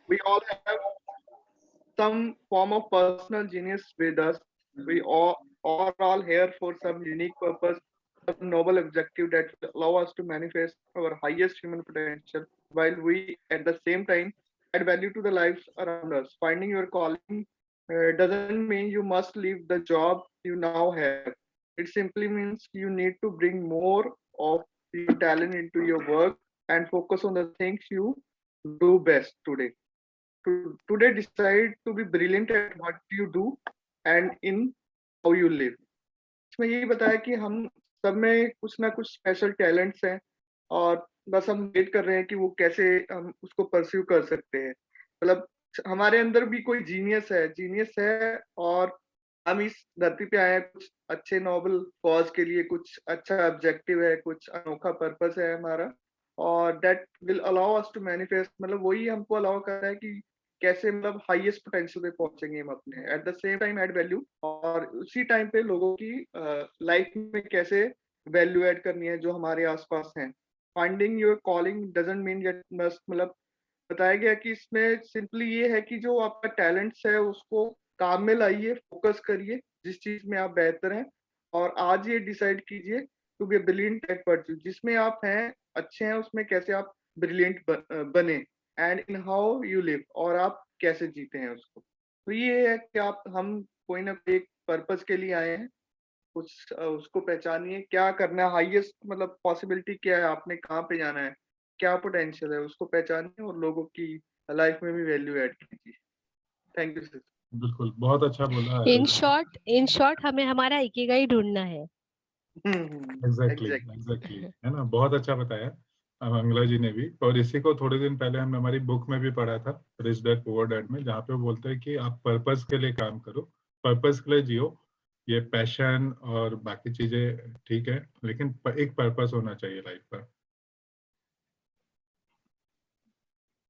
We all have some form of personal genius with us. We all are all here for some unique purpose, some noble objective that will allow us to manifest our highest human potential, while we at the same time add value to the lives around us. Finding your calling doesn't mean you must leave the job you now have. It simply means you need to bring more of your talent into your work and focus on the things you do best today. Today decide to be brilliant at what you do and in how you live. इसमें यही बताया कि हम सब में कुछ ना कुछ स्पेशल टैलेंट्स हैं और बस हम वेट कर रहे हैं कि वो कैसे हम उसको परस्यू कर सकते हैं। मतलब हमारे अंदर भी कोई जीनियस है और हम इस धरती पे आए हैं कुछ अच्छे नोबल कॉज के लिए, कुछ अच्छा ऑब्जेक्टिव है, कुछ अनोखा पर्पस है हमारा, और that will allow us to manifest. मतलब वही हमको अलाउ कर रहा है कि कैसे मतलब हाईएस्ट पोटेंशियल पे पहुंचेंगे हम अपने, at the same time add value, और उसी टाइम पे लोगों की लाइफ में कैसे वैल्यू ऐड करनी है जो हमारे आसपास हैं। Finding your calling doesn't mean you must, मतलब बताया गया कि इसमें सिंपली ये है कि जो आपका टैलेंट्स है उसको काम में लाइए, फोकस करिए जिस चीज में आप बेहतर हैं, और आज ये डिसाइड कीजिए to be brilliant at pursuit, जिसमें आप हैं अच्छे हैं उसमें कैसे आप ब्रिलियंट बने, and in how you live, और आप कैसे जीते हैं उसको। तो ये है कि आप हम कोई ना कोई एक पर्पस के लिए आए हैं, कुछ उसको पहचानिए क्या करना है, हाईएस्ट मतलब पॉसिबिलिटी क्या है, आपने कहाँ पे जाना है, क्या पोटेंशियल है उसको पहचानिए और लोगों की लाइफ में भी वैल्यू ऐड कीजिए। Thank you sir. बिल्कुल, बहुत अच्छा बोला। इन शॉर्ट हमें हमारा इकिगाई ढूंढना है। एग्जैक्टली एग्जैक्टली, है ना, बहुत अच्छा बताया मंगला जी ने भी। और इसी को थोड़े दिन पहले हमने हमारी बुक में भी पढ़ा था, रिच डैड पुअर डैड में, जहाँ पे वो बोलते हैं कि आप पर्पस के लिए काम करो, पर्पस के लिए जियो। ये पैशन और बाकी चीजें ठीक है, लेकिन एक पर्पस होना चाहिए लाइफ का।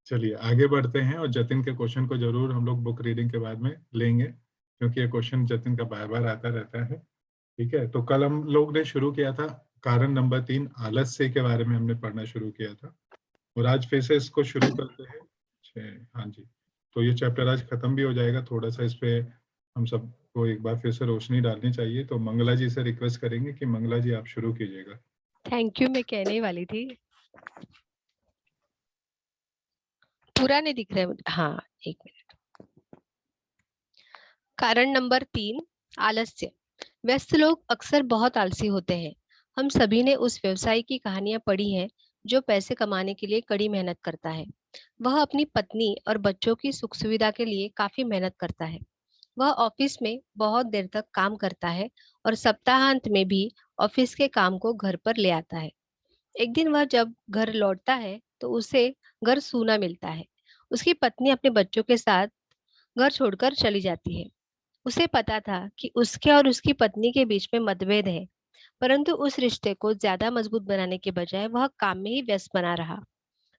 चलिए आगे बढ़ते हैं, और जतिन के क्वेश्चन को जरूर हम लोग बुक रीडिंग के बाद में लेंगे, क्योंकि ये क्वेश्चन जतिन का बार बार आता रहता है। ठीक है, तो कल हम लोग ने शुरू किया था कारण नंबर 3 आलस्य के बारे में हमने पढ़ना शुरू किया था, और आज फिर से इसको शुरू करते हैं। हाँ जी, तो ये चैप्टर आज खत्म भी हो जाएगा। थोड़ा सा इस पे हम सबको एक बार फिर से रोशनी डालनी चाहिए, तो मंगला जी से रिक्वेस्ट करेंगे कि मंगला जी आप शुरू कीजिएगा। थैंक यू, मैं कहने वाली थी, पूरा नहीं दिख रहा है मुझे। हाँ, एक मिनट। कारण नंबर 3, आलस्य। व्यस्त लोग अक्सर बहुत आलसी होते हैं। हम सभी ने उस व्यवसायी की कहानियां पढ़ी हैं जो पैसे कमाने के लिए कड़ी मेहनत करता है। वह अपनी पत्नी और बच्चों की सुख सुविधा के लिए काफी मेहनत करता है। वह ऑफिस में बहुत देर तक काम करता है और सप्ताहांत में भी ऑफिस के काम को घर पर ले आता है। एक दिन वह जब घर लौटता है तो उसे घर सूना मिलता है। उसकी पत्नी अपने बच्चों के साथ घर छोड़कर चली जाती है। उसे पता था कि उसके और उसकी पत्नी के बीच में मतभेद है, परंतु उस रिश्ते को ज्यादा मजबूत बनाने के बजाय वह काम में ही व्यस्त बना रहा।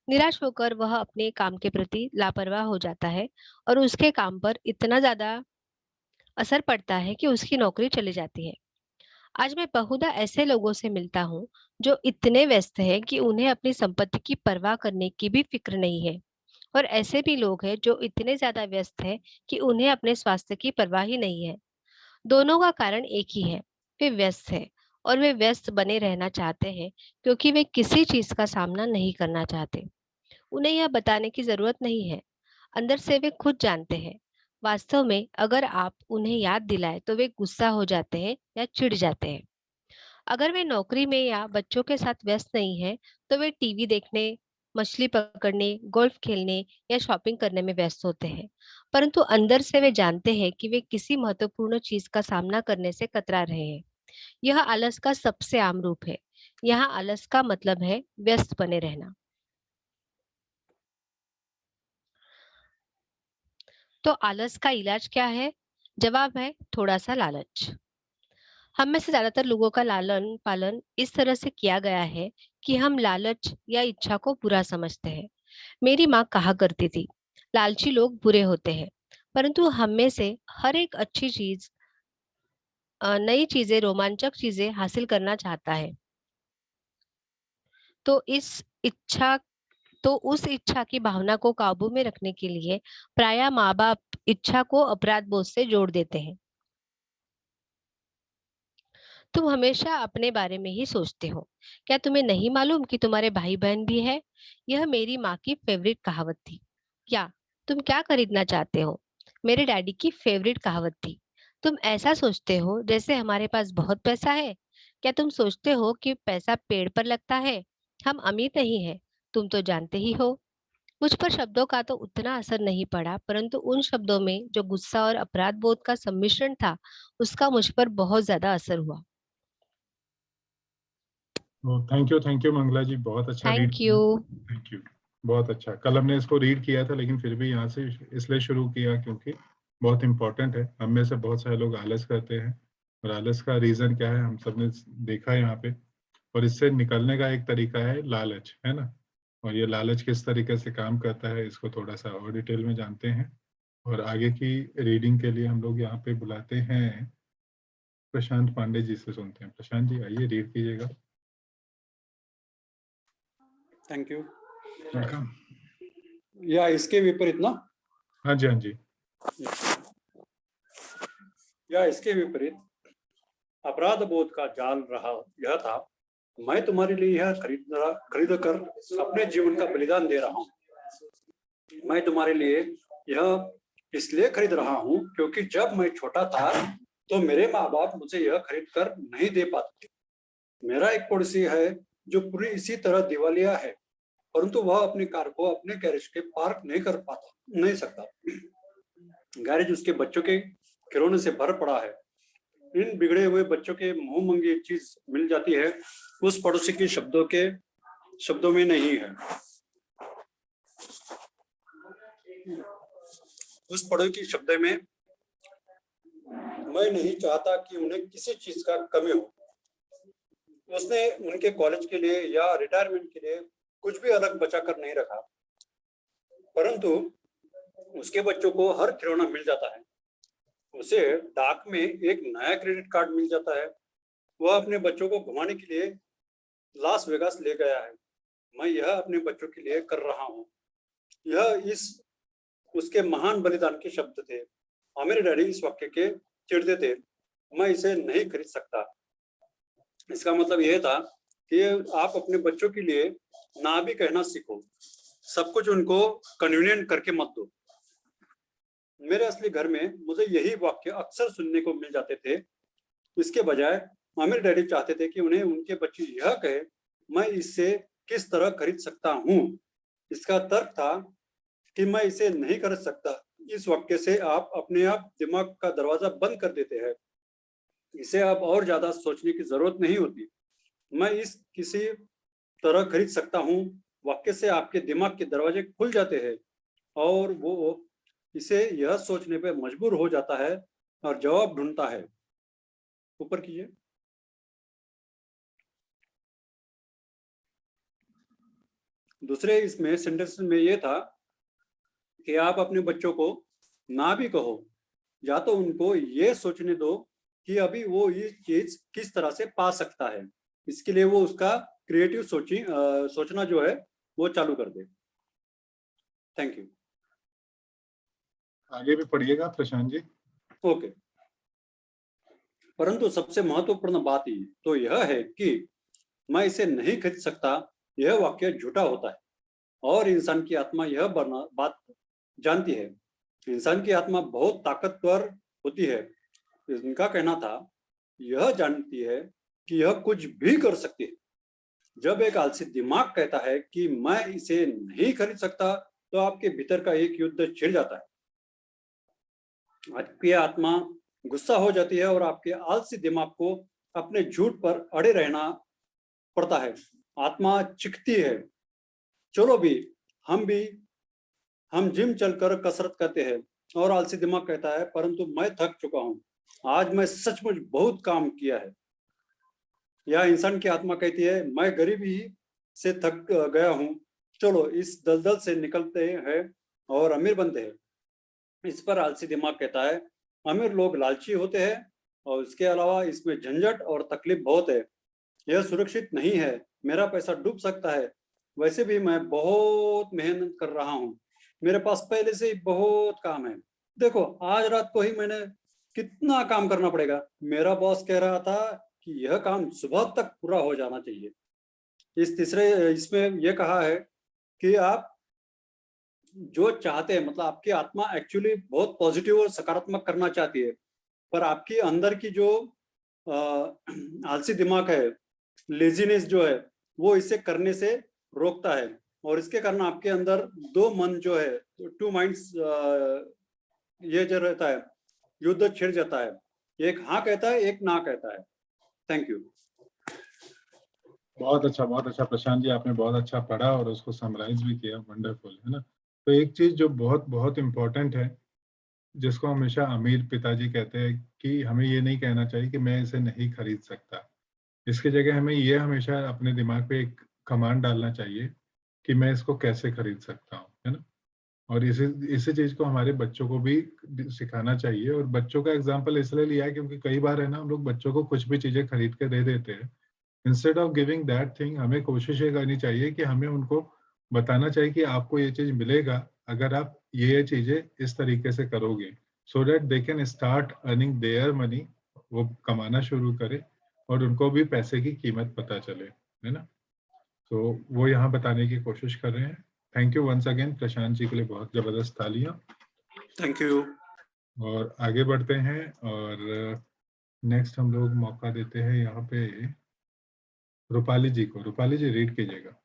निराश होकर वह अपने काम के प्रति लापरवाह हो जाता है और उसके काम पर इतना ज्यादा असर पड़ता है कि उसकी नौकरी चली जाती है। आज मैं बहुधा ऐसे लोगों से मिलता हूँ जो इतने व्यस्त हैं कि उन्हें अपनी संपत्ति की परवाह करने की भी फिक्र नहीं है, और ऐसे भी लोग हैं जो इतने ज्यादा व्यस्त हैं कि उन्हें अपने स्वास्थ्य की परवाह ही नहीं है। दोनों का कारण एक ही है, वे व्यस्त हैं, और वे व्यस्त बने रहना चाहते हैं क्योंकि वे किसी चीज का सामना नहीं करना चाहते। उन्हें यह बताने की जरूरत नहीं है, अंदर से वे खुद जानते हैं। वास्तव में अगर आप उन्हें याद दिलाए तो वे गुस्सा हो जाते हैं या चिढ़ जाते हैं। अगर वे नौकरी में या बच्चों के साथ व्यस्त नहीं है तो वे टीवी देखने, मछली पकड़ने, गोल्फ खेलने या शॉपिंग करने में व्यस्त होते हैं, परंतु अंदर से वे जानते हैं कि वे किसी महत्वपूर्ण चीज का सामना करने से कतरा रहे हैं। यह आलस का सबसे आम रूप है। यहाँ आलस का मतलब है व्यस्त बने रहना। तो आलस का इलाज क्या है? जवाब है थोड़ा सा लालच। हम में से ज्यादातर लोगों का लालन पालन इस तरह से किया गया है कि हम लालच या इच्छा को बुरा समझते हैं। मेरी माँ कहा करती थी, लालची लोग बुरे होते हैं, परंतु हम में से हर एक अच्छी चीज, नई चीजें, रोमांचक चीजें हासिल करना चाहता है। तो इस इच्छा तो उस इच्छा की भावना को काबू में रखने के लिए प्रायः माँ बाप इच्छा को अपराध बोध से जोड़ देते हैं। तुम हमेशा अपने बारे में ही सोचते हो। क्या तुम्हें नहीं मालूम कि तुम्हारे भाई बहन भी है? यह मेरी माँ की फेवरेट कहावत थी। क्या तुम क्या खरीदना चाहते हो? मेरे डैडी की फेवरेट कहावत थी। तुम ऐसा सोचते हो जैसे हमारे पास बहुत पैसा है। क्या तुम सोचते हो कि पैसा पेड़ पर लगता है? हम अमीर नहीं है, तुम तो जानते ही हो। मुझ पर शब्दों का तो उतना असर नहीं पड़ा, परंतु उन शब्दों में जो गुस्सा और अपराध बोध का सम्मिश्रण था, उसका मुझ पर बहुत ज्यादा असर हुआ। थैंक यू मंगला जी, बहुत अच्छा रीड थैंक किया। यू। थैंक यू, बहुत अच्छा। कल हमने इसको रीड किया था, लेकिन फिर भी यहाँ से इसलिए शुरू किया क्योंकि बहुत इंपॉर्टेंट है। हम में से बहुत सारे लोग आलस करते हैं, और आलस का रीजन क्या है हम सबने देखा है यहाँ पे। और इससे निकलने का एक तरीका है लालच, है ना। और ये लालच किस तरीके से काम करता है इसको थोड़ा सा और डिटेल में जानते हैं। और आगे की रीडिंग के लिए हम लोग यहाँ पे बुलाते हैं प्रशांत पांडे जी से। सुनते हैं प्रशांत जी, आइए रीड कीजिएगा। Thank you. वेलकम। या इसके विपरीत ना, हाँ जी, हाँ जी। या इसके विपरीत अपराध बोध का जाल रहा यह था, मैं तुम्हारे लिए यह खरीद कर अपने जीवन का बलिदान दे रहा हूँ। मैं तुम्हारे लिए यह इसलिए खरीद रहा हूँ क्योंकि जब मैं छोटा था तो मेरे माँ बाप मुझे यह खरीद कर नहीं दे पाते थे। मेरा एक पड़ोसी है जो पूरी इसी तरह दिवालिया है, परंतु वह अपनी कार को अपने गैरेज के पार्क नहीं सकता। गैरेज उसके बच्चों के खिलौने से भर पड़ा है। इन बिगड़े हुए बच्चों के मुंह मंगी चीज मिल जाती है, उस पड़ोसी के शब्दों में नहीं है। उस पड़ोसी के शब्द में मैं नहीं चाहता कि उन्हें किसी चीज का कमी हो। उसने उनके कॉलेज के लिए या रिटायरमेंट के लिए कुछ भी अलग बचा कर नहीं रखा, परंतु उसके बच्चों को हर खिलौना मिल जाता है। उसे डाक में एक नया क्रेडिट कार्ड मिल जाता है। वह अपने बच्चों को घुमाने के लिए लास वेगास ले गया है। मैं यह अपने बच्चों के लिए कर रहा हूँ। यह उसके महान बलिदान के शब्द थे। और मेरे डैडी इस वाक्य के चिढ़ते थे, मैं इसे नहीं खरीद सकता। इसका मतलब यह था कि आप अपने बच्चों के लिए ना भी कहना सीखो, सब कुछ उनको कन्वीनियंट करके मत दो। मेरे असली घर में मुझे यही वाक्य अक्सर सुनने को मिल जाते थे। इसके बजाय मेरे डैडी चाहते थे कि उन्हें उनके बच्चे यह कहे, मैं इससे किस तरह खरीद सकता हूँ। इसका तर्क था कि मैं इसे नहीं खरीद सकता। इस वाक्य से आप अपने आप दिमाग का दरवाजा बंद कर देते हैं। इसे अब और ज्यादा सोचने की जरूरत नहीं होती। मैं इस किसी तरह खरीद सकता हूँ वाक्य से आपके दिमाग के दरवाजे खुल जाते हैं और वो इसे यह सोचने पे मजबूर हो जाता है और जवाब ढूंढता है। ऊपर कीजिए। दूसरे इसमें सेंटेंस में ये था कि आप अपने बच्चों को ना भी कहो, या तो उनको ये सोचने दो कि अभी वो ये चीज किस तरह से पा सकता है। इसके लिए वो उसका क्रिएटिव सोचना जो है वो चालू कर दे। Thank you. आगे भी पढ़िएगा प्रशांत जी। ओके। परंतु सबसे महत्वपूर्ण बात ही तो यह है कि मैं इसे नहीं खरीद सकता, यह वाक्य झूठा होता है और इंसान की आत्मा यह बात जानती है। इंसान की आत्मा बहुत ताकतवर होती है। इनका कहना था यह जानती है कि यह कुछ भी कर सकती है। जब एक आलसी दिमाग कहता है कि मैं इसे नहीं खरीद सकता, तो आपके भीतर का एक युद्ध छिड़ जाता है। आपकी आत्मा गुस्सा हो जाती है और आपके आलसी दिमाग को अपने झूठ पर अड़े रहना पड़ता है। आत्मा चिखती है, चलो भी हम जिम चलकर कसरत करते हैं, और आलसी दिमाग कहता है परंतु मैं थक चुका हूं, आज मैं सचमुच बहुत काम किया है। या इंसान की आत्मा कहती है मैं गरीबी से थक गया हूं, चलो इस दलदल से निकलते हैं और अमीर बनते हैं। इस पर आलसी दिमाग कहता है अमीर लोग लालची होते हैं और इसके अलावा इसमें झंझट और तकलीफ बहुत है, यह सुरक्षित नहीं है, मेरा पैसा डूब सकता है, वैसे भी मैं बहुत मेहनत कर रहा हूँ, मेरे पास पहले से ही बहुत काम है। देखो आज रात को ही मैंने कितना काम करना पड़ेगा। मेरा बॉस कह रहा था कि यह काम सुबह तक पूरा हो जाना चाहिए। इसमें यह कहा है कि आप जो चाहते हैं, मतलब आपकी आत्मा एक्चुअली बहुत पॉजिटिव और सकारात्मक करना चाहती है, पर आपकी अंदर की जो आलसी दिमाग है, लेजीनेस जो है, वो इसे करने से रोकता है। और इसके कारण आपके अंदर दो मन जो है, टू माइंड्स, ये जो रहता है, युद्ध छिड़ जाता है। एक हाँ कहता है, एक ना कहता है। Thank you. बहुत अच्छा प्रशांत जी, आपने बहुत अच्छा पढ़ा और उसको समराइज भी किया, वंडरफुल, है ना। तो एक चीज जो बहुत बहुत इम्पोर्टेंट है, जिसको हमेशा अमीर पिताजी कहते हैं कि हमें ये नहीं कहना चाहिए कि मैं इसे नहीं खरीद सकता। इसकी जगह हमें ये हमेशा अपने दिमाग पे एक कमांड डालना चाहिए कि मैं इसको कैसे खरीद सकता हूँ, है ना। और इसी चीज को हमारे बच्चों को भी सिखाना चाहिए। और बच्चों का एग्जाम्पल इसलिए लिया है क्योंकि कई बार है ना, हम लोग बच्चों को कुछ भी चीजें खरीद के दे देते हैं। Instead of giving that thing, हमें कोशिश ये करनी चाहिए कि हमें उनको बताना चाहिए कि आपको ये चीज मिलेगा अगर आप ये चीजें इस तरीके से करोगे, so that they can start earning their money, वो कमाना शुरू करे और उनको भी पैसे की कीमत पता चले, है ना। तो वो यहाँ बताने की कोशिश कर रहे हैं। Thank you once again Prashant ji के लिए, बहुत जबरदस्त तालियां। Thank you. और आगे बढ़ते हैं और नेक्स्ट हम लोग मौका देते हैं यहाँ पे रूपाली जी को। रूपाली जी रीड कीजिएगा।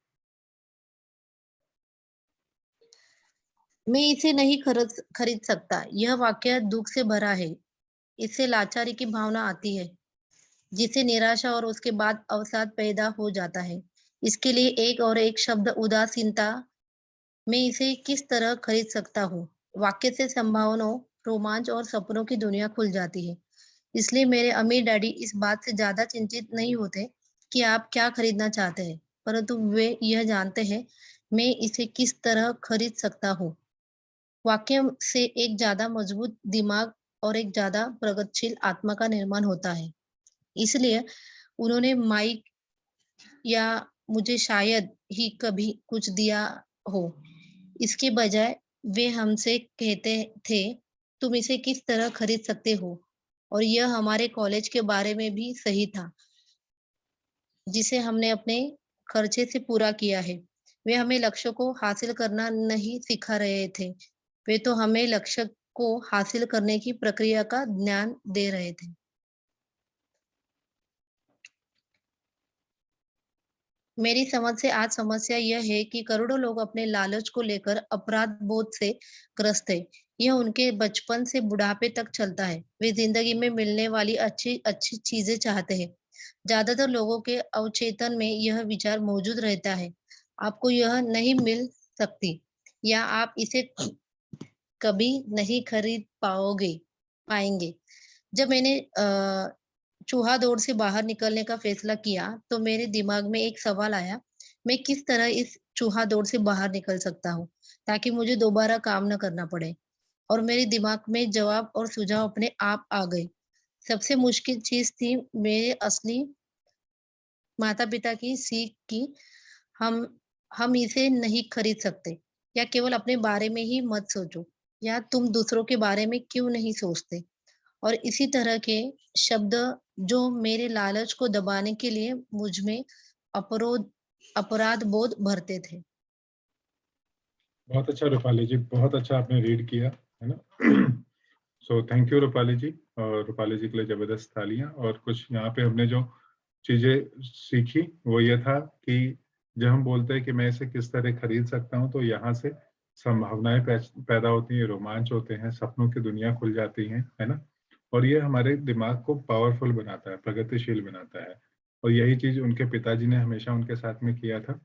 मैं इसे नहीं खरीद सकता। यह वाक्य दुख से भरा है। इससे लाचारी की भावना आती है, जिससे निराशा और उसके बाद अवसाद पैदा हो जाता है। इसके लिए एक और एक शब्द उदासीनता। मैं इसे किस तरह खरीद सकता हूँ? वाक्य से संभावनाओं, रोमांच और सपनों की दुनिया खुल जाती है। इसलिए मेरे अमीर डैडी इस बात से ज्यादा चिंतित नहीं होते कि आप क्या खरीदना चाहते हैं, परंतु वे यह जानते हैं मैं इसे किस तरह खरीद सकता हूँ। वाक्य से एक ज्यादा मजबूत दिमाग और एक ज्यादा प्रगतिशील आत्मा का निर्माण होता है। इसलिए उन्होंने माइक या मुझे शायद ही कभी कुछ दिया हो। इसके बजाय वे हमसे कहते थे, तुम इसे किस तरह खरीद सकते हो। और यह हमारे कॉलेज के बारे में भी सही था, जिसे हमने अपने खर्चे से पूरा किया है। वे हमें लक्ष्य को हासिल करना नहीं सिखा रहे थे, वे तो हमें लक्ष्य को हासिल करने की प्रक्रिया का ज्ञान दे रहे थे। मेरी समझ से आज समस्या यह है कि करोड़ों लोग अपने लालच को लेकर अपराध बोध से ग्रस्त है। यह उनके बचपन से बुढ़ापे तक चलता है। वे जिंदगी में मिलने वाली अच्छी अच्छी चीजें चाहते हैं। ज्यादातर लोगों के अवचेतन में यह विचार मौजूद रहता है, आपको यह नहीं मिल सकती या आप इसे कभी नहीं खरीद पाएंगे। जब मैंने चूहा दौड़ से बाहर निकलने का फैसला किया, तो मेरे दिमाग में एक सवाल आया, मैं किस तरह इस चूहा दौड़ से बाहर निकल सकता हूँ ताकि मुझे दोबारा काम न करना पड़े। और मेरे दिमाग में जवाब और सुझाव अपने आप आ गए। सबसे मुश्किल चीज थी मेरे असली माता पिता की सीख की, हम हम इसे नहीं खरीद सकते, या केवल अपने बारे में ही मत सोचो, या तुम दूसरों के बारे में क्यों नहीं सोचते। और इसी तरह के शब्द जो मेरे लालच को दबाने के लिए मुझ में अपराध बोध भरते थे। बहुत अच्छा रूपाली जी, बहुत अच्छा आपने रीड किया, है ना। सो थैंक यू रूपाली जी, और रूपाली जी के लिए जबरदस्त तालियां। और कुछ यहाँ पे हमने जो चीजें सीखी वो ये था कि जब हम बोलते हैं कि मैं इसे किस तरह खरीद सकता हूँ, तो यहाँ से संभावनाएं पैदा होती हैं, रोमांच होते हैं, सपनों की दुनिया खुल जाती है ना। और ये हमारे दिमाग को पावरफुल बनाता है, प्रगतिशील बनाता है। और यही चीज उनके पिताजी ने हमेशा उनके साथ में किया था।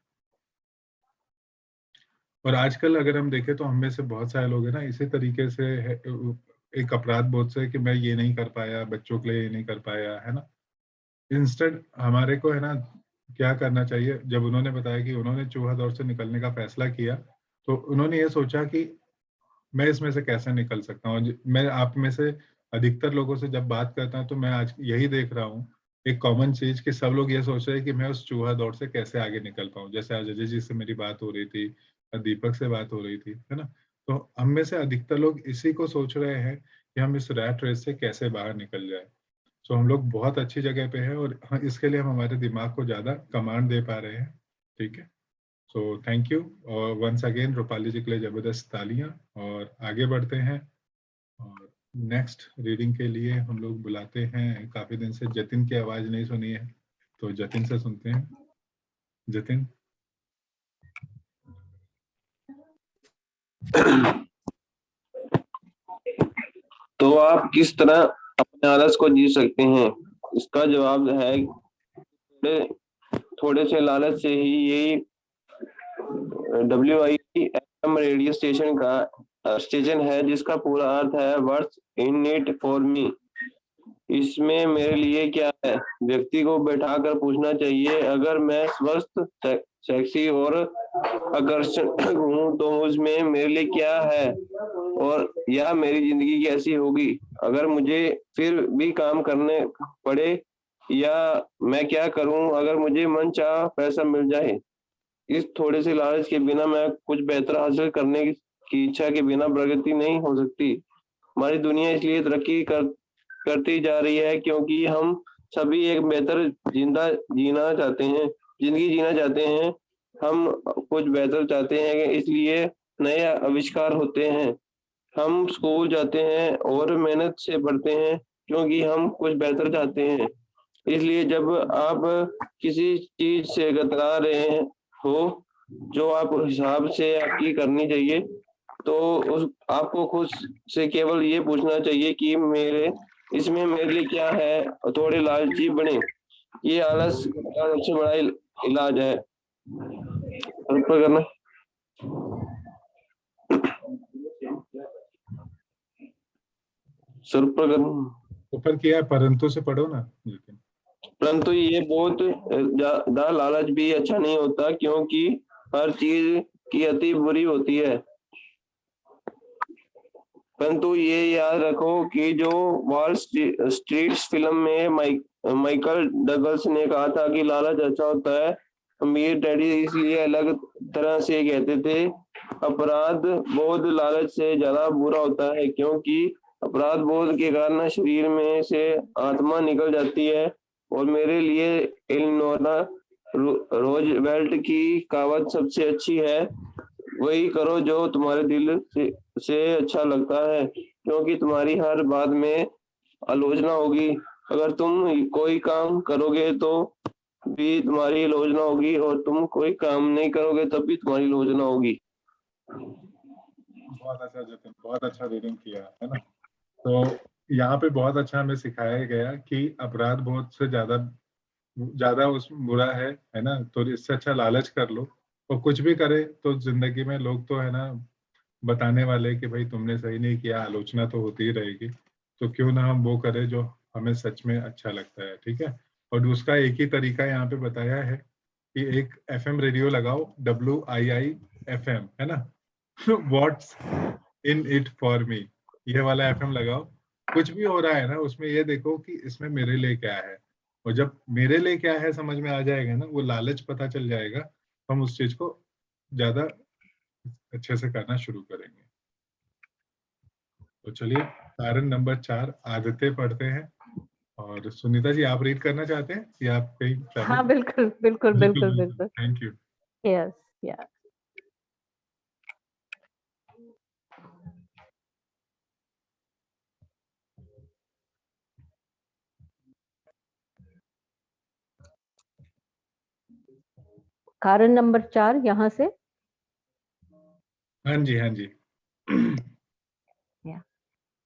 और आजकल अगर हम देखें तो हम में से बहुत सारे लोग हैं ना, इसी तरीके से एक अपराध बोध से कि मैं ये नहीं कर पाया, बच्चों के लिए ये नहीं कर पाया, है ना। इंस्टेंट हमारे को है ना क्या करना चाहिए, जब उन्होंने बताया कि उन्होंने चूहा दौड़ से निकलने का फैसला किया, तो उन्होंने ये सोचा कि मैं इसमें से कैसे निकल सकता हूँ। मैं आप में से अधिकतर लोगों से जब बात करता हूँ तो मैं आज यही देख रहा हूँ एक कॉमन चीज कि सब लोग ये सोच रहे हैं कि मैं उस चूहा दौड़ से कैसे आगे निकल पाऊं। जैसे आज अजय जी से मेरी बात हो रही थी, दीपक से बात हो रही थी, है ना। तो हम में से अधिकतर लोग इसी को सोच रहे हैं कि हम इस रैट रेस से कैसे बाहर निकल जाए। सो हम लोग बहुत अच्छी जगह पे हैं और इसके लिए हम हमारे दिमाग को ज्यादा कमांड दे पा रहे हैं। ठीक है, सो थैंक यू और वंस अगेन रूपाली जी के लिए जबरदस्त तालियां। और आगे बढ़ते हैं और नेक्स्ट रीडिंग के लिए हम लोग बुलाते हैं, काफी दिन से जतिन की आवाज नहीं सुनी है, तो जतिन से सुनते हैं। जतिन। तो आप किस तरह अपने आलस को जी सकते हैं? इसका जवाब है थोड़े थोड़े से लालच से ही। यही WIFM रेडियो स्टेशन का स्टेशन है जिसका पूरा अर्थ है what's in it for me. इसमें मेरे लिए क्या है? व्यक्ति को बैठाकर पूछना चाहिए, अगर मैं स्वस्थ, सेक्सी और आकर्षक हूँ तो उसमें मेरे लिए क्या है, और या मेरी जिंदगी कैसी होगी अगर मुझे फिर भी काम करने पड़े, या मैं क्या करूं अगर मुझे मनचाहा पैसा मिल जाए। इस थोड़े से लालच के बिना मैं कुछ बेहतर हासिल करने की इच्छा के बिना प्रगति नहीं हो सकती। हमारी दुनिया इसलिए तरक्की करती जा रही है क्योंकि हम सभी एक बेहतर जीना चाहते हैं, जिंदगी जीना चाहते हैं। हम कुछ बेहतर चाहते हैं, इसलिए नए आविष्कार होते हैं। हम स्कूल जाते हैं और मेहनत से पढ़ते हैं क्योंकि हम कुछ बेहतर चाहते हैं। इसलिए जब आप किसी चीज से कतरा रहे हो जो आप हिसाब से आपकी करनी चाहिए, तो उस आपको खुद से केवल ये पूछना चाहिए कि इसमें मेरे लिए क्या है, और थोड़े लालची बने। ये आलस का सबसे बड़ा इलाज है। ऊपर करना। सर ऊपर करना। ऊपर किया है, परंतु से पढ़ो ना जतिन। परंतु ये बहुत ज्यादा लालच भी अच्छा नहीं होता क्योंकि हर चीज की अति बुरी होती है। परंतु ये याद रखो कि जो वॉल स्ट्रीट फिल्म में माइकल डगलस ने कहा था कि लालच अच्छा होता है, अमीर डैडी इसलिए अलग तरह से कहते थे। अपराध बोध लालच से ज्यादा बुरा होता है क्योंकि अपराध बोध के कारण शरीर में से आत्मा निकल जाती है। और मेरे लिए एलिनोरा रोजवेल्ट की कहावत सबसे अच्छी है, वही करो जो तुम्हारे दिल से अच्छा लगता है क्योंकि तुम्हारी हर बात में आलोचना होगी। अगर तुम कोई काम करोगे तो भी तुम्हारी आलोचना होगी, और तुम कोई काम नहीं करोगे तब भी तुम्हारी आलोचना होगी। बहुत अच्छा जतिन, बहुत अच्छा रीडिंग किया, है ना। तो यहाँ पे बहुत अच्छा हमें सिखाया गया कि अपराध बहुत से ज्यादा ज्यादा उस बुरा है ना। तो इससे अच्छा लालच कर लो, और कुछ भी करे तो जिंदगी में लोग तो है ना बताने वाले कि भाई तुमने सही नहीं किया, आलोचना तो होती ही रहेगी। तो क्यों ना हम वो करें जो हमें सच में अच्छा लगता है। ठीक है, और उसका एक ही तरीका यहाँ पे बताया है कि एक FM रेडियो लगाओ, WIIFM, है ना। What's in it for me, ये वाला FM लगाओ। कुछ भी हो रहा है ना उसमें ये देखो कि इसमें मेरे लिए क्या है, और जब मेरे लिए क्या है समझ में आ जाएगा ना, वो लालच पता चल जाएगा, तो हम उस चीज को ज्यादा अच्छे से करना शुरू करेंगे। तो चलिए कारण नंबर 4 आदतें पढ़ते हैं। और सुनीता जी आप रीड करना चाहते हैं या आप कहीं? हाँ बिल्कुल बिल्कुल बिल्कुल बिल्कुल। Thank you. Yes yes. कारण नंबर 4 यहाँ से। हाँ जी, हाँ जी।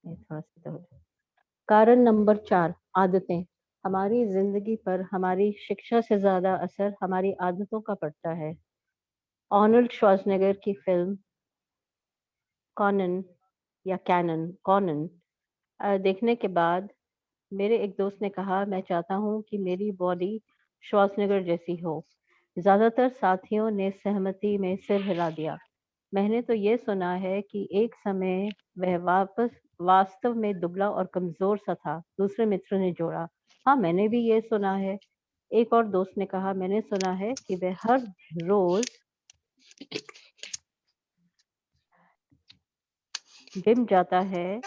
थोड़ा सा तो। कारण नंबर 4 आदतें। हमारी जिंदगी पर हमारी शिक्षा से ज्यादा असर हमारी आदतों का पड़ता है। आर्नल्ड श्वार्ज़नेगर की फिल्म कॉनन या कॉनन देखने के बाद मेरे एक दोस्त ने कहा, मैं चाहता हूँ कि मेरी बॉडी श्वार्ज़नेगर जैसी हो। ज्यादातर साथियों ने सहमति में सिर हिला दिया। मैंने तो ये सुना है कि एक समय वह वास्तव में दुबला और कमजोर सा था। दूसरे मित्र ने जोड़ा, हाँ, मैंने भी ये सुना है। एक और दोस्त ने कहा, मैंने सुना है कि वह हर रोज जिम जाता है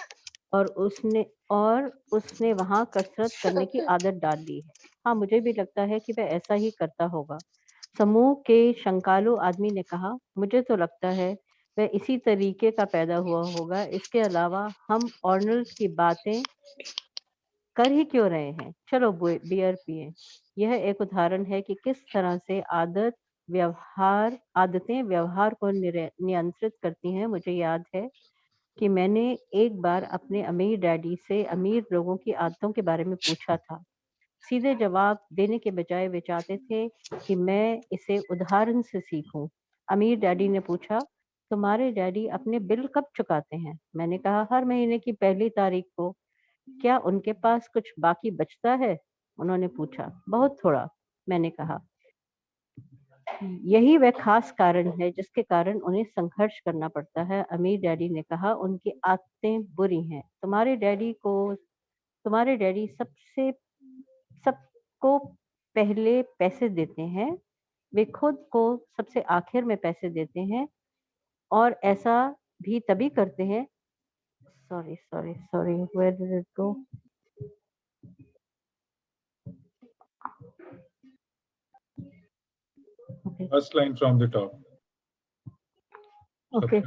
और उसने वहाँ कसरत करने की आदत डाल ली है। हाँ, मुझे भी लगता है कि वह ऐसा ही करता होगा। समूह के शंकालु आदमी ने कहा, मुझे तो लगता है वह इसी तरीके का पैदा हुआ होगा। इसके अलावा हम आर्नल्ड की बातें कर ही क्यों रहे हैं? चलो बियर पिए। यह एक उदाहरण है कि किस तरह से आदतें व्यवहार को नियंत्रित करती हैं। मुझे याद है कि मैंने एक बार अपने अमीर डैडी से अमीर लोगों की आदतों के बारे में पूछा था। सीधे जवाब देने के बजाय वे चाहते थे कि मैं इसे उदाहरण से सीखूं। अमीर डैडी ने पूछा, तुम्हारे डैडी अपने बिल कब चुकाते हैं? मैंने कहा, हर महीने की पहली तारीख को। क्या उनके पास कुछ बाकी बचता है? उन्होंने पूछा। बहुत थोड़ा, मैंने कहा। यही वह खास कारण है जिसके कारण उन्हें संघर्ष करना पड़ता है। अमीर डैडी ने कहा, उनकी आदतें बुरी हैं। तुम्हारे डैडी सबको पहले पैसे देते हैं। वे खुद को सबसे आखिर में पैसे देते हैं और ऐसा भी तभी करते हैं। Sorry, where did it go? Okay. First line from the top. Okay.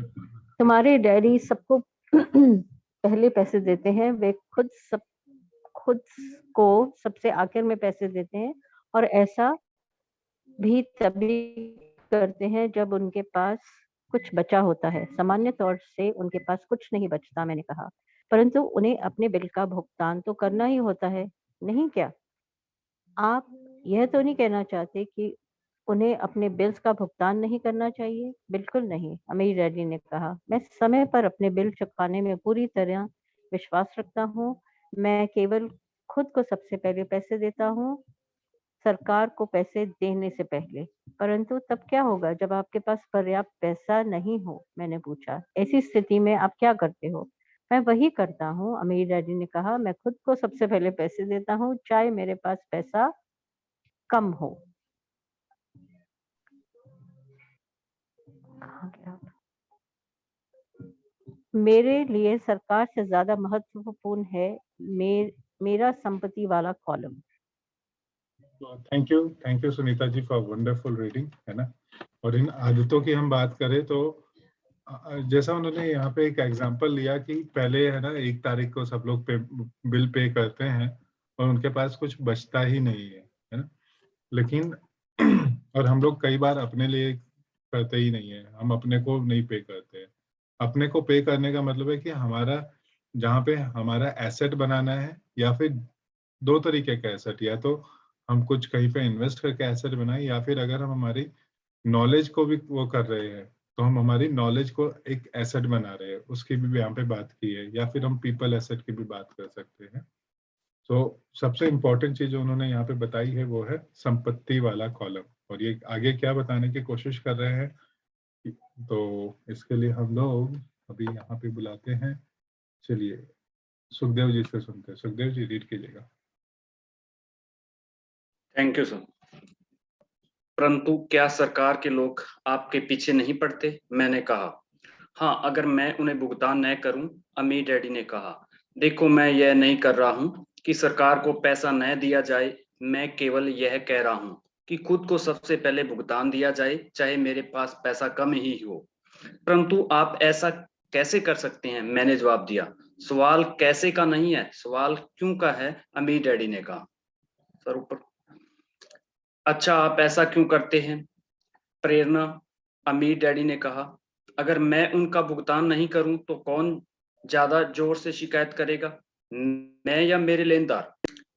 तुम्हारे डैडी सबको पहले पैसे देते हैं। वे खुद को सबसे आखिर में पैसे देते हैं और ऐसा भी तभी करते हैं जब उनके पास कुछ बचा होता है। सामान्य तौर से उनके पास कुछ नहीं बचता, मैंने कहा, परंतु उन्हें अपने बिल का भुगतान तो करना ही होता है, नहीं क्या? आप यह तो नहीं कहना चाहते कि उन्हें अपने बिल्स का भुगतान नहीं करना चाहिए? बिल्कुल नहीं, अमीर डैडी ने कहा। मैं समय पर अपने बिल चुकाने में पूरी तरह विश्वास रखता हूँ। मैं केवल खुद को सबसे पहले पैसे देता हूँ, सरकार को पैसे देने से पहले। परंतु तब क्या होगा जब आपके पास पर्याप्त पैसा नहीं हो? मैंने पूछा। ऐसी स्थिति में आप क्या करते हो? मैं वही करता हूँ, अमीर डैडी ने कहा। मैं खुद को सबसे पहले पैसे देता हूँ, चाहे मेरे पास पैसा कम हो। मेरे लिए सरकार से ज्यादा महत्वपूर्ण है मेरा संपत्ति वाला column. Thank you Sunita ji for wonderful reading, है ना। और इन आदतों की हम बात करें तो जैसा उन्होंने यहाँ पे एक एग्जांपल लिया कि पहले, है ना, 1 तारीख को सब लोग बिल पे करते हैं और उनके पास कुछ बचता ही नहीं है ना। लेकिन और हम लोग कई बार अपने लिए करते ही नहीं है, हम अपने को नहीं पे करते हैं। अपने को पे करने का मतलब है कि हमारा जहाँ पे हमारा एसेट बनाना है, या फिर 2 तरीके का एसेट, या तो हम कुछ कहीं पे इन्वेस्ट करके एसेट बनाए, या फिर अगर हम हमारी नॉलेज को भी वो कर रहे हैं तो हम हमारी नॉलेज को एक एसेट बना रहे हैं, उसकी भी यहाँ पे बात की है। या फिर हम पीपल एसेट की भी बात कर सकते हैं। तो सबसे इम्पोर्टेंट चीज जो उन्होंने यहाँ पे बताई है वो है संपत्ति वाला कॉलम, और ये आगे क्या बताने की कोशिश कर रहे हैं, तो इसके लिए हम लोग अभी यहाँ पे बुलाते हैं। चलिए सुखदेव जी से सुनते हैं। सुखदेव जी रीड कीजिएगा। Thank you sir. परंतु क्या सरकार के लोग आपके पीछे नहीं पड़ते? मैंने कहा। हाँ, अगर मैं उन्हें भुगतान न करूं, अमीर डैडी ने कहा। देखो, मैं यह नहीं कर रहा हूं कि सरकार को पैसा न दिया जाए। मैं केवल यह कह रहा हूं कि खुद को सबसे पहले भुगतान दिया जाए, चाहे मेरे पास पैसा कम ही हो। परंतु आप ऐसा कैसे कर सकते हैं? मैंने जवाब दिया। सवाल कैसे का नहीं है, सवाल क्यों का है, अमीर डैडी ने कहा। सर ऊपर। अच्छा, आप ऐसा क्यों करते हैं? प्रेरणा, अमीर डैडी ने कहा। अगर मैं उनका भुगतान नहीं करूं तो कौन ज्यादा जोर से शिकायत करेगा, मैं या मेरे लेनदार?